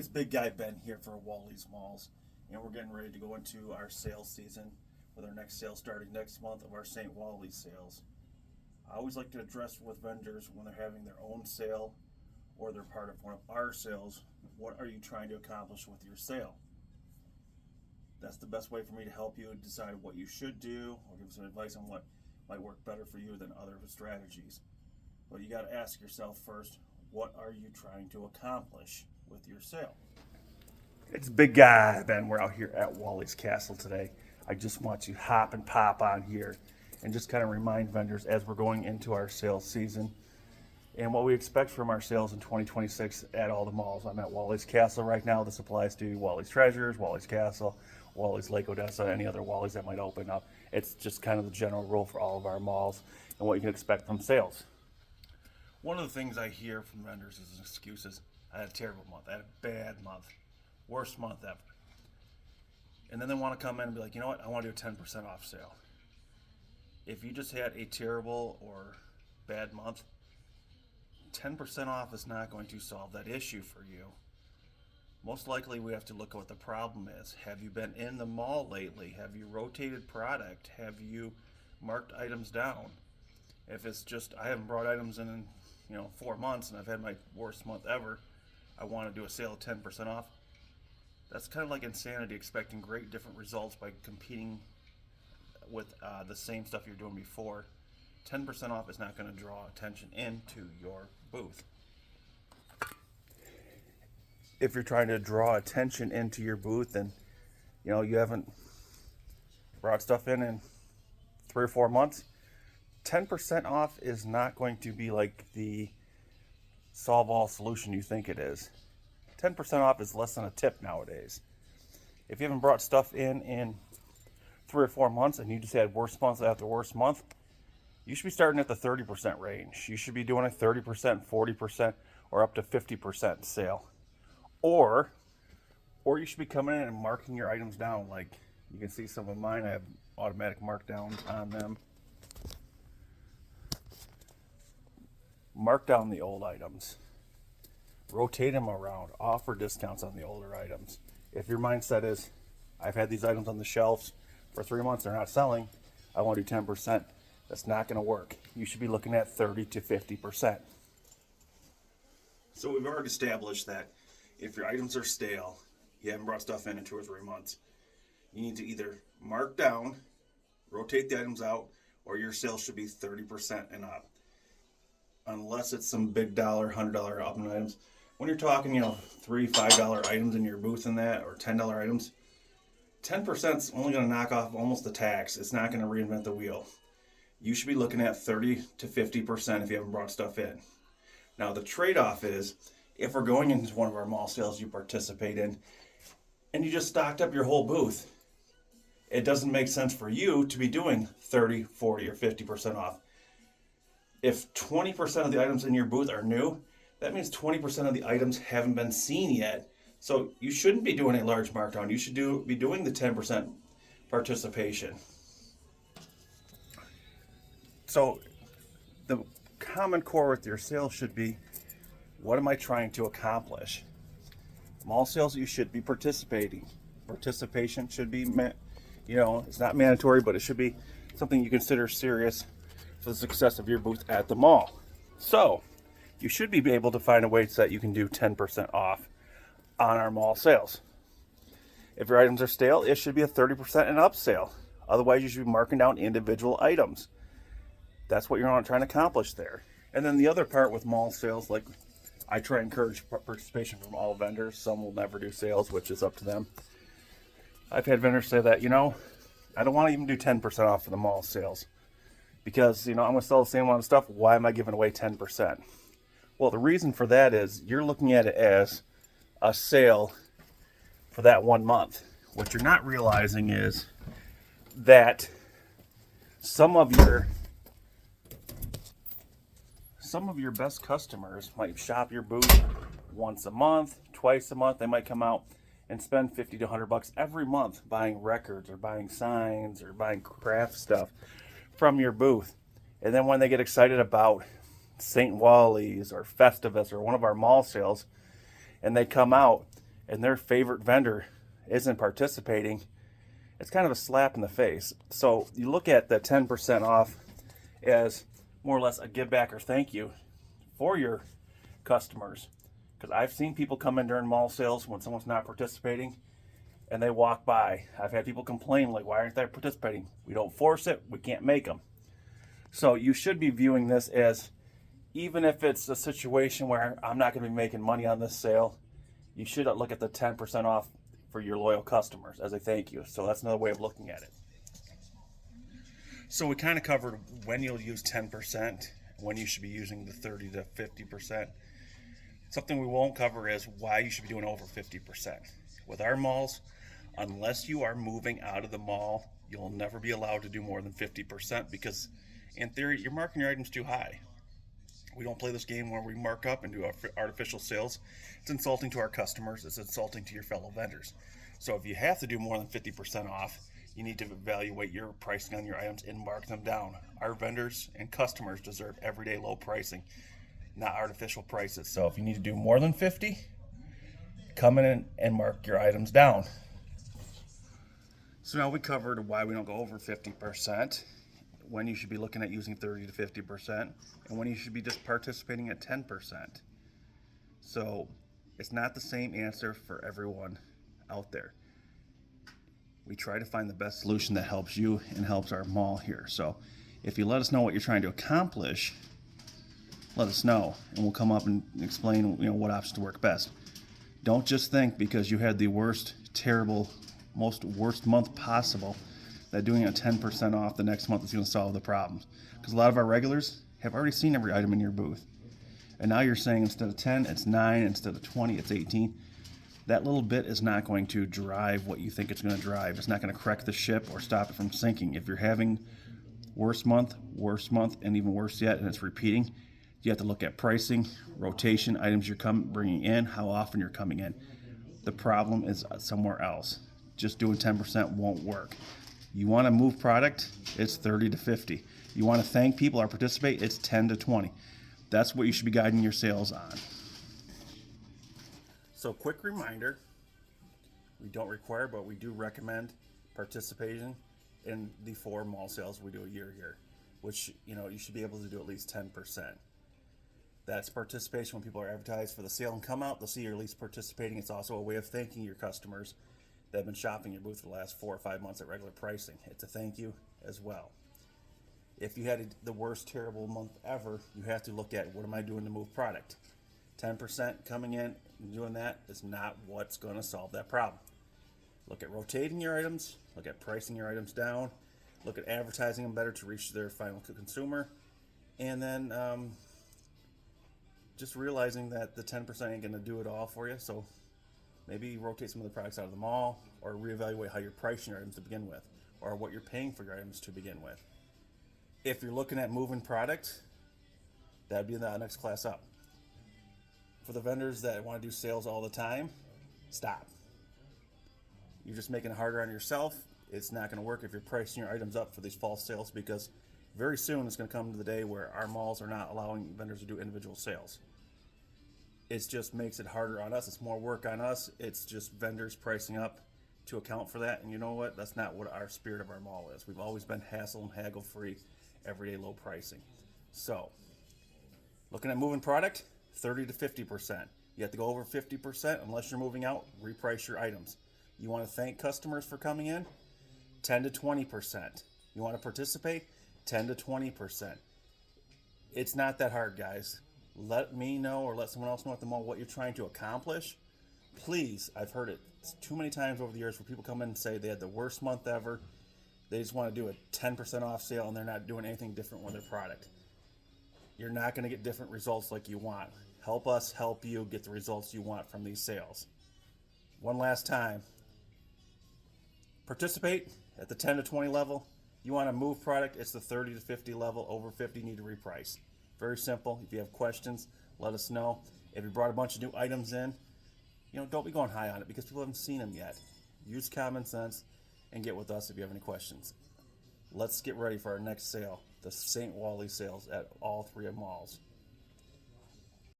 It's Big Guy Ben here for Wally'sMalls, and we're getting ready to go into our sales season with our next sale starting next month of our St. Wally's sales. I always like to address with vendors when they're having their own sale or they're part of one of our sales, what are you trying to accomplish with your sale? That's the best way for me to help you decide what you should do or give some advice on what might work better for you than other strategies. But you got to ask yourself first, what are you trying to accomplish with your sale? It's Big Guy Ben. We're out here at Wally's Castle today. I just want to hop and pop on here and just kind of remind vendors as we're going into our sales season and what we expect from our sales in 2026 at all the malls. I'm at Wally's Castle right now. This applies to Wally's Treasures, Wally's Castle, Wally's Lake Odessa, any other Wally's that might open up. It's just kind of the general rule for all of our malls and what you can expect from sales. One of the things I hear from vendors is excuses. I had a terrible month. I had a bad month. Worst month ever. And then they want to come in and be like, you know what? I want to do a 10% off sale. If you just had a terrible or bad month, 10% off is not going to solve that issue for you. Most likely we have to look at what the problem is. Have you been in the mall lately? Have you rotated product? Have you marked items down? If it's just I haven't brought items in 4 months and I've had my worst month ever, I want to do a sale of 10% off. That's kind of like insanity, expecting great different results by competing with the same stuff you're doing before. 10% off is not going to draw attention into your booth. If you're trying to draw attention into your booth and you haven't brought stuff in 3 or 4 months, 10% off is not going to be like the solve-all solution you think it is. 10% off is less than a tip nowadays. If you haven't brought stuff in 3 or 4 months and you just had worst month after worst month, you should be starting at the 30% range. You should be doing a 30%, 40%, or up to 50% sale. Or you should be coming in and marking your items down. Like you can see some of mine, I have automatic markdowns on them. Mark down the old items, rotate them around, offer discounts on the older items. If your mindset is, I've had these items on the shelves for 3 months, they're not selling, I want to do 10%, that's not going to work. You should be looking at 30 to 50%. So we've already established that if your items are stale, you haven't brought stuff in 2 or 3 months, you need to either mark down, rotate the items out, or your sales should be 30% and up. Unless it's some big dollar, $100 up items. When you're talking, $3, $5 items in your booth and that, or $10 items, 10% is only going to knock off almost the tax. It's not going to reinvent the wheel. You should be looking at 30 to 50% if you haven't brought stuff in. Now the trade-off is, if we're going into one of our mall sales you participate in, and you just stocked up your whole booth, it doesn't make sense for you to be doing 30, 40, or 50% off. If 20% of the items in your booth are new, that means 20% of the items haven't been seen yet. So you shouldn't be doing a large markdown. You should be doing the 10% participation. So the common core with your sales should be, what am I trying to accomplish? Mall sales, you should be participating. Participation should be, it's not mandatory, but it should be something you consider serious for the success of your booth at the mall. So you should be able to find a way so that you can do 10% off on our mall sales. If your items are stale, it should be a 30% and up sale. Otherwise, you should be marking down individual items. That's what you're trying to accomplish there. And then the other part with mall sales, like I try to encourage participation from all vendors. Some will never do sales, which is up to them. I've had vendors say that, I don't want to even do 10% off for the mall sales. Because, I'm going to sell the same amount of stuff. Why am I giving away 10%? Well, the reason for that is you're looking at it as a sale for that 1 month. What you're not realizing is that some of your best customers might shop your booth once a month, twice a month. They might come out and spend $50 to $100 every month buying records or buying signs or buying craft stuff from your booth. And then when they get excited about St. Wally's or Festivus or one of our mall sales, and they come out and their favorite vendor isn't participating, it's kind of a slap in the face. So you look at the 10% off as more or less a give back or thank you for your customers. Because I've seen people come in during mall sales when someone's not participating and they walk by. I've had people complain, like, why aren't they participating? We don't force it, we can't make them. So you should be viewing this as, even if it's a situation where I'm not going to be making money on this sale, you should look at the 10% off for your loyal customers as a thank you. So that's another way of looking at it. So we kind of covered when you'll use 10%, when you should be using the 30 to 50%. Something we won't cover is why you should be doing over 50%. With our malls, unless you are moving out of the mall, you'll never be allowed to do more than 50% because, in theory, you're marking your items too high. We don't play this game where we mark up and do artificial sales. It's insulting to our customers. It's insulting to your fellow vendors. So if you have to do more than 50% off, you need to evaluate your pricing on your items and mark them down. Our vendors and customers deserve everyday low pricing, not artificial prices. So if you need to do more than 50, come in and mark your items down. So now we covered why we don't go over 50%, when you should be looking at using 30 to 50%, and when you should be just participating at 10%. So it's not the same answer for everyone out there. We try to find the best solution that helps you and helps our mall here. So if you let us know what you're trying to accomplish, let us know, and we'll come up and explain, what options work best. Don't just think because you had the worst, terrible, worst month possible that doing a 10% off the next month is going to solve the problems. Because a lot of our regulars have already seen every item in your booth. And now you're saying instead of 10, it's 9, instead of 20, it's 18. That little bit is not going to drive what you think it's going to drive. It's not going to correct the ship or stop it from sinking. If you're having worst month, and even worse yet, and it's repeating, you have to look at pricing, rotation, items you're bringing in, how often you're coming in. The problem is somewhere else. Just doing 10% won't work. You want to move product, it's 30 to 50. You want to thank people or participate, it's 10 to 20. That's what you should be guiding your sales on. So quick reminder, we don't require, but we do recommend participation in the 4 mall sales we do a year here, which, you should be able to do at least 10%. That's participation when people are advertised for the sale and come out, they'll see you're at least participating. It's also a way of thanking your customers that have been shopping your booth for the last 4 or 5 months at regular pricing. It's a thank you as well. If you had the worst terrible month ever, you have to look at, what am I doing to move product? 10% coming in and doing that is not what's going to solve that problem. Look at rotating your items, look at pricing your items down, look at advertising them better to reach their final consumer, and then just realizing that the 10% ain't going to do it all for you. So maybe rotate some of the products out of the mall, or reevaluate how you're pricing your items to begin with, or what you're paying for your items to begin with. If you're looking at moving product, that'd be the next class up. For the vendors that want to do sales all the time, stop. You're just making it harder on yourself. It's not going to work if you're pricing your items up for these false sales, because very soon it's going to come to the day where our malls are not allowing vendors to do individual sales. It just makes it harder on us. It's more work on us. It's just vendors pricing up to account for that. And you know what? That's not what our spirit of our mall is. We've always been hassle and haggle free, everyday low pricing. So, looking at moving product, 30 to 50%. You have to go over 50% unless you're moving out. Reprice your items. You want to thank customers for coming in? 10 to 20%. You want to participate? 10 to 20%. It's not that hard, guys. Let me know, or let someone else know at the mall, what you're trying to accomplish. Please, I've heard it too many times over the years where people come in and say they had the worst month ever. They just want to do a 10% off sale and they're not doing anything different with their product. You're not going to get different results like you want. Help us help you get the results you want from these sales. One last time. Participate at the 10 to 20 level. You want to move product, it's the 30 to 50 level. Over 50, you need to reprice. Very simple. If you have questions, let us know. If you brought a bunch of new items in, don't be going high on it because people haven't seen them yet. Use common sense and get with us if you have any questions. Let's get ready for our next sale, the St. Wally sales at all 3 malls.